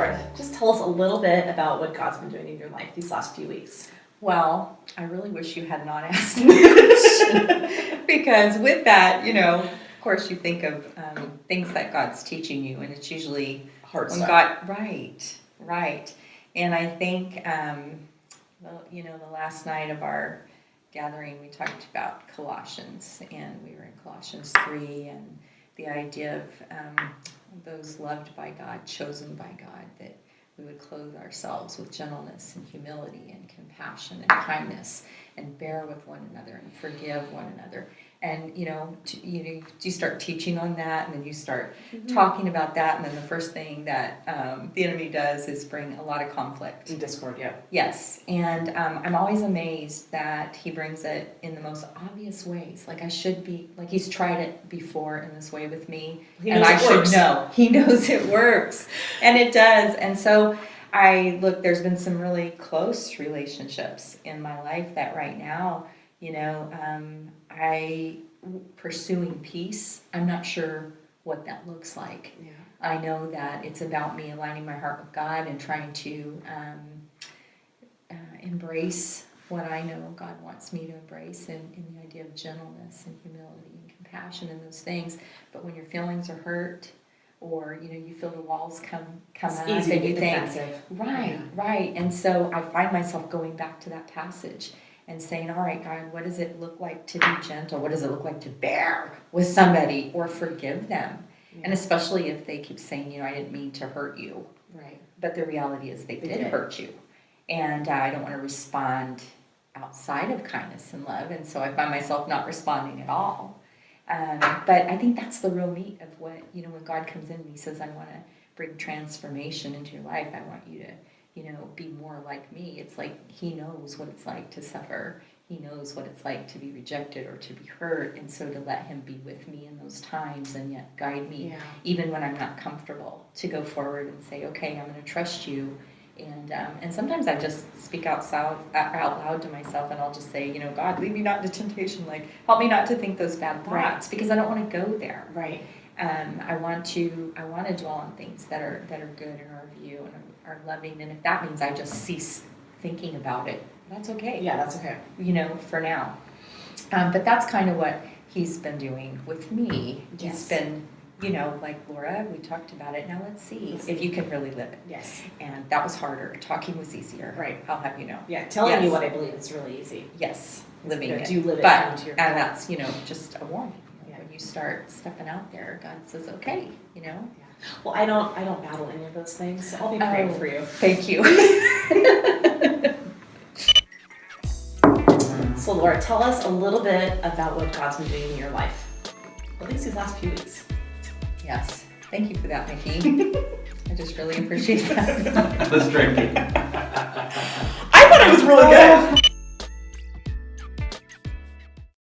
Lora, just tell us a little bit about what God's been doing in your life these last few weeks. Well, I really wish you had not asked me that because with that, of course you think of things that God's teaching you, and it's usually Hard when stuff. God, right. And I think, the last night of our gathering, we talked about Colossians, and we were in Colossians 3, and the idea of those loved by God, chosen by God, that we would clothe ourselves with gentleness and humility and compassion and kindness and bear with one another and forgive one another. And, you start teaching on that, and then you start talking about that, and then the first thing that the enemy does is bring a lot of conflict. And discord, yeah. Yes, and I'm always amazed that he brings it in the most obvious ways. Like he's tried it before in this way with me, and I should know. He knows it works, and it does. And so there's been some really close relationships in my life that right now, I pursuing peace. I'm not sure what that looks like. Yeah. I know that it's about me aligning my heart with God and trying to embrace what I know God wants me to embrace in the idea of gentleness and humility and compassion and those things. But when your feelings are hurt, or you feel the walls come It's up, easy to and you get think, defensive. right. And so I find myself going back to that passage and saying, all right, God, what does it look like to be gentle? What does it look like to bear with somebody or forgive them? Yeah. And especially if they keep saying, I didn't mean to hurt you. Right. But the reality is they did hurt you. And I don't want to respond outside of kindness and love. And so I find myself not responding at all. But I think that's the real meat of what, when God comes in and he says, I want to bring transformation into your life. I want you to, be more like me. It's like he knows what it's like to suffer. He knows what it's like to be rejected or to be hurt. And so to let him be with me in those times and yet guide me, even when I'm not comfortable, to go forward and say, okay, I'm going to trust you. And sometimes I just speak out loud to myself, and I'll just say, God, lead me not into temptation. Like, help me not to think those bad thoughts, because I don't want to go there. Right. I want to dwell on things that are good in our view and are loving. And if that means I just cease thinking about it, that's okay. Yeah, that's okay. For now. But that's kind of what he's been doing with me. Yes. He's been, like Lora, we talked about it. Now let's see if you can really live it. Yes. And that was harder. Talking was easier. Right. I'll have you know. Yeah, telling you what I believe is really easy. Yes. Living it. Do live it but, into your and core. that's, just a warning. When you start stepping out there, God says, okay, Yeah. Well, I don't battle any of those things, so I'll be praying for you. Thank you. So, Lora, tell us a little bit about what God's been doing in your life, at least these last few weeks. Yes. Thank you for that, Mickee. I just really appreciate that. Let's drink it. I thought it was really good.